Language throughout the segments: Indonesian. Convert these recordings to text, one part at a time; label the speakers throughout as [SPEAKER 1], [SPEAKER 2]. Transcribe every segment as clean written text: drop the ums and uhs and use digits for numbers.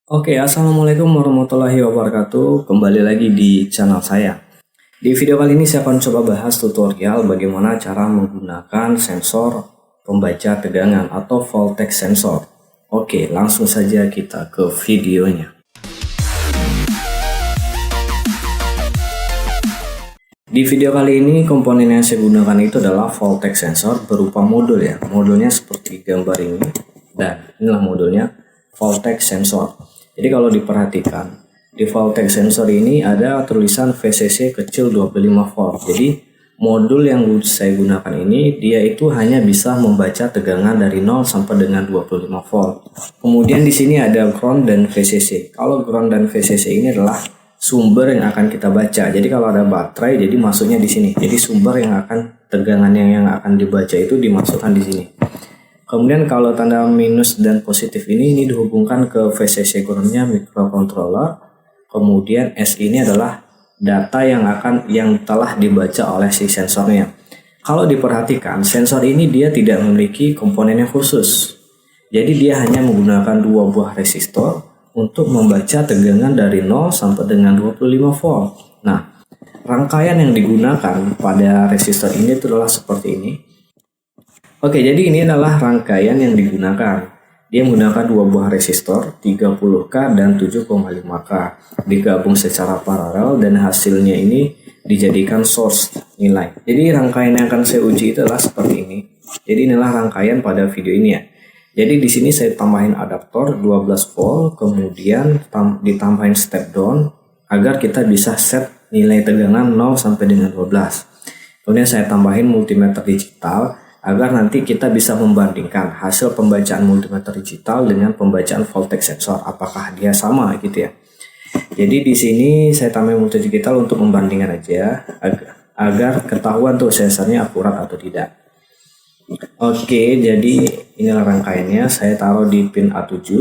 [SPEAKER 1] Oke, assalamualaikum warahmatullahi wabarakatuh. Kembali lagi di channel saya. Di video kali ini saya akan coba bahas tutorial bagaimana cara menggunakan sensor pembaca tegangan atau voltage sensor. Oke, langsung saja kita ke videonya. Di video kali ini komponen yang saya gunakan itu adalah voltage sensor berupa modul ya. Modulnya seperti gambar ini dan inilah modulnya voltage sensor. Jadi kalau diperhatikan di voltage sensor ini ada tulisan VCC kecil 25 volt. Jadi modul yang saya gunakan ini dia itu hanya bisa membaca tegangan dari 0 sampai dengan 25 volt. Kemudian di sini ada ground dan VCC. Kalau ground dan VCC ini adalah sumber yang akan kita baca. Jadi kalau ada baterai jadi masuknya di sini. Jadi sumber yang akan tegangan yang akan dibaca itu dimasukkan di sini. Kemudian kalau tanda minus dan positif ini dihubungkan ke VCC groundnya microcontroller. Kemudian S ini adalah data yang telah dibaca oleh si sensornya. Kalau diperhatikan sensor ini dia tidak memiliki komponen yang khusus. Jadi dia hanya menggunakan dua buah resistor untuk membaca tegangan dari 0 sampai dengan 25 volt. Nah, rangkaian yang digunakan pada resistor ini adalah seperti ini. Oke, jadi ini adalah rangkaian yang digunakan. Dia menggunakan dua buah resistor 30K dan 7,5K digabung secara paralel dan hasilnya ini dijadikan source nilai. Jadi rangkaian yang akan saya uji itu adalah seperti ini. Jadi inilah rangkaian pada video ini ya. Jadi di sini saya tambahin adaptor 12 volt, kemudian ditambahin step down agar kita bisa set nilai tegangan 0 sampai dengan 12. Kemudian saya tambahin multimeter digital agar nanti kita bisa membandingkan hasil pembacaan multimeter digital dengan pembacaan voltage sensor, apakah dia sama gitu ya. Jadi di sini saya tambahin multimeter digital untuk membandingkan aja agar ketahuan tuh sensornya akurat atau tidak. Oke, jadi inilah rangkaiannya. Saya taruh di pin A7.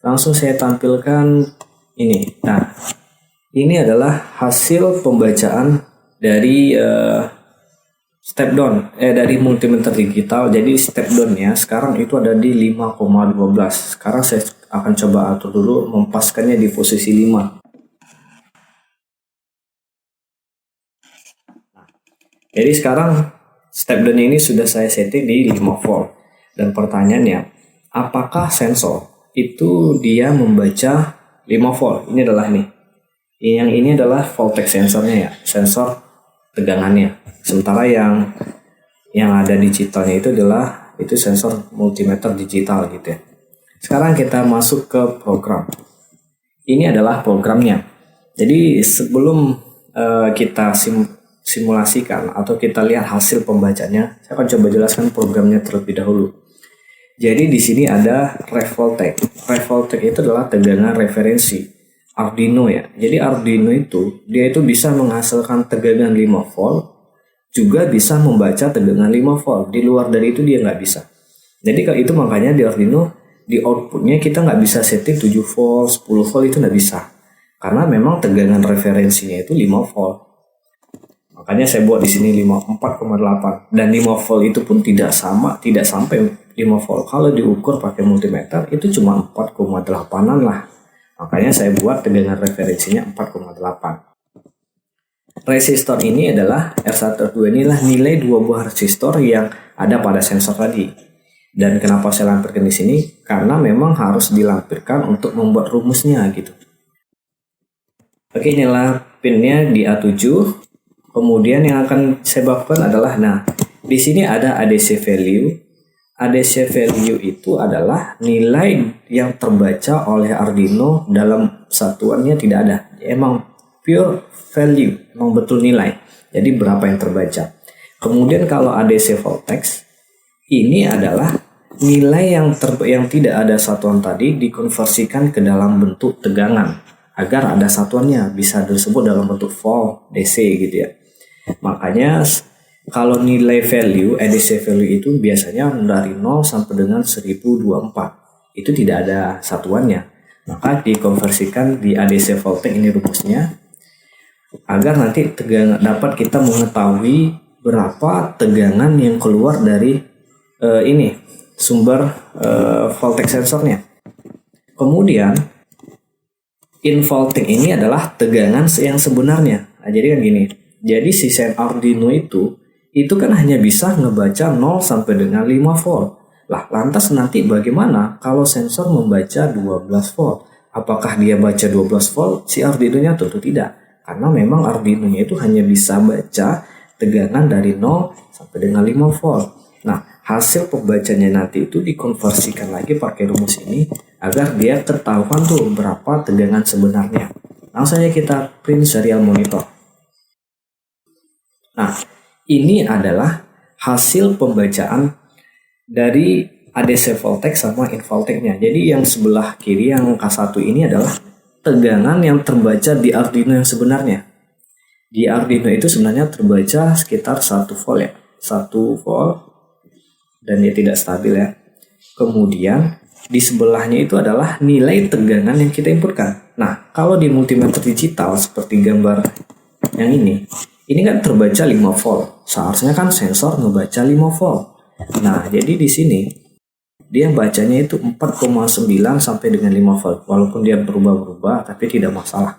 [SPEAKER 1] Langsung saya tampilkan ini. Nah, ini adalah hasil pembacaan dari step down dari multimeter digital. Jadi step downnya sekarang itu ada di 5,12. Sekarang saya akan coba atur dulu mempaskannya di posisi 5. Jadi sekarang step down ini sudah saya setting di 5 volt. Dan pertanyaannya, apakah sensor itu dia membaca 5 volt? Ini adalah nih. Yang ini adalah voltage sensornya ya, sensor tegangannya. Sementara yang ada digitalnya itu adalah sensor multimeter digital gitu ya. Sekarang kita masuk ke program. Ini adalah programnya. Jadi sebelum kita simulasikan atau kita lihat hasil pembacanya, saya akan coba jelaskan programnya terlebih dahulu. Jadi di sini ada ref voltage. Ref voltage itu adalah tegangan referensi Arduino ya. Jadi Arduino itu dia itu bisa menghasilkan tegangan 5 volt, juga bisa membaca tegangan 5 volt. Di luar dari itu dia nggak bisa. Jadi kalau itu makanya di Arduino di outputnya kita nggak bisa setting 7 volt, 10 volt itu nggak bisa. Karena memang tegangan referensinya itu 5 volt. Makanya saya buat di sini 4,8 dan 5 volt itu pun tidak sampai 5 volt. Kalau diukur pakai multimeter itu cuma 4,8an lah. Makanya saya buat tegangan referensinya 4,8. Resistor ini adalah R1 R2 inilah nilai dua buah resistor yang ada pada sensor tadi. Dan kenapa saya lampirkan di sini? Karena memang harus dilampirkan untuk membuat rumusnya gitu. Oke, inilah pinnya di A7. Kemudian yang akan saya bawakan adalah, nah, di sini ada ADC value. ADC value itu adalah nilai yang terbaca oleh Arduino dalam satuannya tidak ada. Emang pure value, emang betul nilai. Jadi berapa yang terbaca. Kemudian kalau ADC voltage, ini adalah nilai yang tidak ada satuan tadi dikonversikan ke dalam bentuk tegangan. Agar ada satuannya, bisa disebut dalam bentuk volt DC gitu ya. Makanya kalau nilai value, ADC value itu biasanya dari 0 sampai dengan 1024. Itu tidak ada satuannya. Maka dikonversikan di ADC voltage, ini rumusnya. Agar nanti dapat kita mengetahui berapa tegangan yang keluar dari sumber voltage sensornya. Kemudian involting ini adalah tegangan yang sebenarnya. Nah, jadi kan gini. Jadi si Arduino itu kan hanya bisa ngebaca 0 sampai dengan 5 volt. Lah, lantas nanti bagaimana kalau sensor membaca 12 volt? Apakah dia baca 12 volt si Arduino-nya? Tentu tidak. Karena memang Arduino-nya itu hanya bisa baca tegangan dari 0 sampai dengan 5 volt. Nah, hasil pembacanya nanti itu dikonversikan lagi pakai rumus ini agar dia ketahuan tuh berapa tegangan sebenarnya. Langsung saja kita print serial monitor. Nah, ini adalah hasil pembacaan dari ADC voltage sama in voltage-nya. Jadi yang sebelah kiri yang K1 ini adalah tegangan yang terbaca di Arduino yang sebenarnya. Di Arduino itu sebenarnya terbaca sekitar 1 volt ya. 1 volt dan dia tidak stabil ya. Kemudian di sebelahnya itu adalah nilai tegangan yang kita inputkan. Nah, kalau di multimeter digital seperti gambar yang ini kan terbaca 5 volt. Seharusnya kan sensor ngebaca 5 volt. Nah, jadi di sini dia bacanya itu 4,9 sampai dengan 5 volt. Walaupun dia berubah-ubah tapi tidak masalah.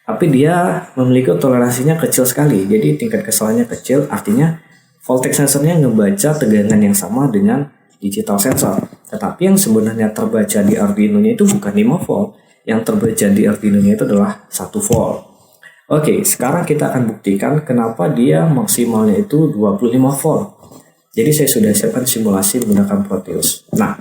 [SPEAKER 1] Tapi dia memiliki toleransinya kecil sekali. Jadi tingkat kesalahannya kecil, artinya voltage sensornya ngebaca tegangan yang sama dengan digital sensor. Tetapi yang sebenarnya terbaca di Arduino-nya itu bukan 5 volt. Yang terbaca di Arduino-nya itu adalah 1 volt. Oke, sekarang kita akan buktikan kenapa dia maksimalnya itu 25 volt. Jadi saya sudah siapkan simulasi menggunakan Proteus. Nah,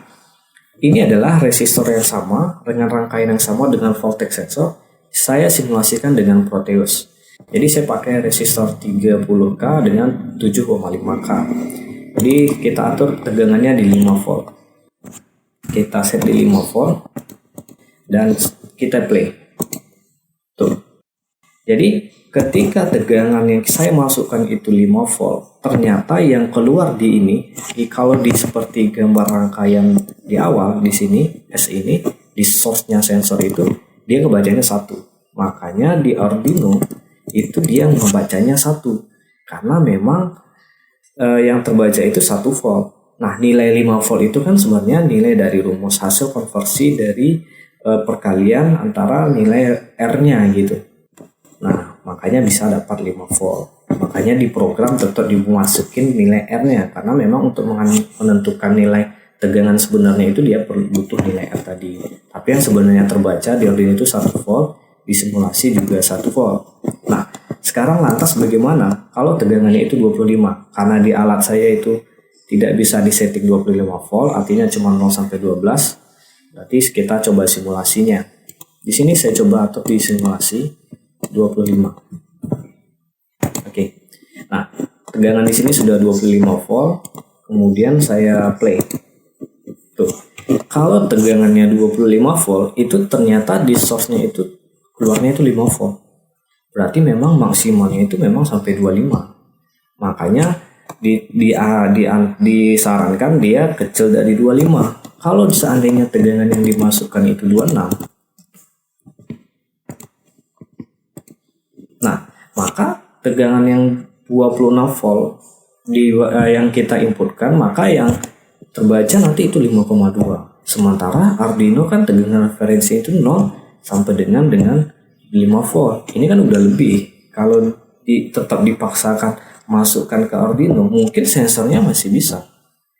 [SPEAKER 1] ini adalah resistor yang sama dengan rangkaian yang sama dengan voltage sensor. Saya simulasikan dengan Proteus. Jadi saya pakai resistor 30K dengan 7,5K. Jadi kita atur tegangannya di 5 volt. Kita set di 5 volt dan kita play. Tuh. Jadi ketika tegangan yang saya masukkan itu 5 volt, ternyata yang keluar di ini, kalau di seperti gambar rangkaian di awal di sini, S ini, di source-nya sensor itu, dia ngebacanya 1. Makanya di Arduino itu dia membacanya 1. Karena memang yang terbaca itu 1 volt. Nah, nilai 5 volt itu kan sebenarnya nilai dari rumus hasil konversi dari perkalian antara nilai R-nya gitu. Nah, makanya bisa dapat 5 volt. Makanya di program tetap dimasukin nilai R-nya. Karena memang untuk menentukan nilai tegangan sebenarnya itu dia butuh nilai R tadi. Tapi yang sebenarnya terbaca di Arduino itu 1 volt, di simulasi juga 1 volt. Nah, sekarang lantas bagaimana kalau tegangannya itu 25? Karena di alat saya itu tidak bisa disetting 25 volt, artinya cuma 0 sampai 12. Berarti kita coba simulasinya. Di sini saya coba atur di simulasi 25. Oke. Nah, tegangan di sini sudah 25 volt. Kemudian saya play. Tuh. Kalau tegangannya 25 volt, itu ternyata di source-nya itu keluarnya itu 5 volt. Berarti memang maksimalnya itu memang sampai 25. Makanya disarankan dia kecil dari 25. Kalau seandainya tegangan yang dimasukkan itu 26, nah, maka tegangan yang 26 volt yang kita inputkan, maka yang terbaca nanti itu 5,2. Sementara Arduino kan tegangan referensi itu 0 sampai dengan 5 volt. Ini kan udah lebih. Kalau tetap dipaksakan masukkan ke Arduino, mungkin sensornya masih bisa.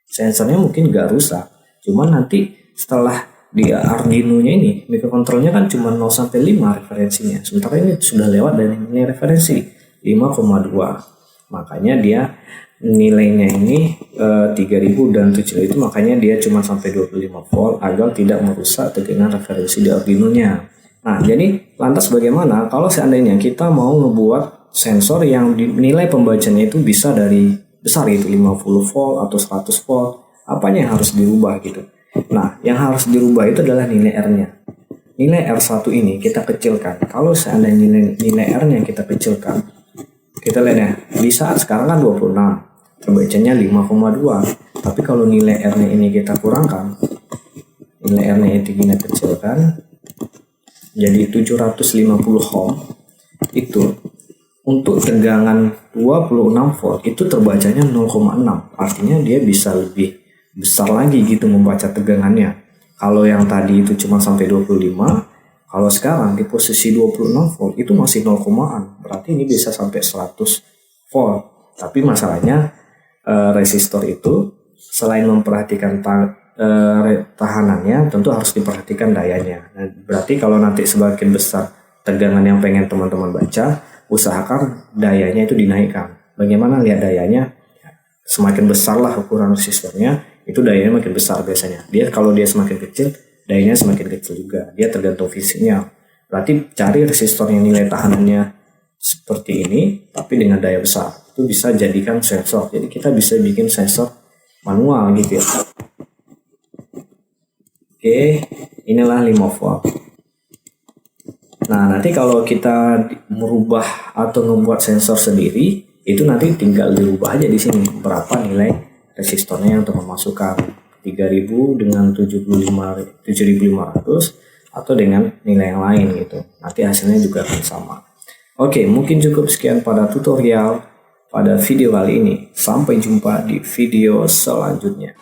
[SPEAKER 1] Sensornya mungkin nggak rusak. Cuman nanti setelah di Arduino-nya ini, microcontrollernya kan cuma 0 sampai 5 referensinya. Sementara ini sudah lewat dari nilai referensi 5,2. Makanya dia nilainya ini 3000 dan 7000 itu, makanya dia cuma sampai 25 volt agar tidak merusak tegangan referensi di Arduino-nya. Nah, jadi lantas bagaimana kalau seandainya kita mau ngebuat sensor yang nilai pembacanya itu bisa dari besar itu 50 volt atau 100 volt, apanya yang harus dirubah gitu. Nah, yang harus dirubah itu adalah nilai R-nya. Nilai R1 ini kita kecilkan. Kalau seandainya nilai R-nya kita kecilkan, kita lihat ya, di saat sekarang kan 26, terbacanya 5,2. Tapi kalau nilai R-nya ini kita kurangkan, nilai R-nya itu kita kecilkan, jadi 750 ohm, itu untuk tegangan 26 volt itu terbacanya 0,6. Artinya dia bisa lebih besar lagi gitu membaca tegangannya. Kalau yang tadi itu cuma sampai 25, kalau sekarang di posisi 26 volt itu masih 0 komaan. Berarti ini bisa sampai 100 volt. Tapi masalahnya resistor itu selain memperhatikan tahanannya, tentu harus diperhatikan dayanya. Nah, berarti kalau nanti semakin besar tegangan yang pengen teman-teman baca, usahakan dayanya itu dinaikkan. Bagaimana lihat dayanya? Semakin besarlah ukuran resistornya, itu dayanya makin besar biasanya. Kalau dia semakin kecil, dayanya semakin kecil juga. Dia tergantung fisiknya. Berarti cari resistor yang nilai tahanannya seperti ini, tapi dengan daya besar. Itu bisa jadikan sensor. Jadi kita bisa bikin sensor manual gitu ya. Oke, inilah 5 volt. Nah, nanti kalau kita merubah atau membuat sensor sendiri, itu nanti tinggal dirubah aja di sini berapa nilai resistornya yang teman masukkan, 3000 dengan 7500 atau dengan nilai yang lain gitu. Nanti hasilnya juga akan sama. Oke, mungkin cukup sekian pada tutorial pada video kali ini. Sampai jumpa di video selanjutnya.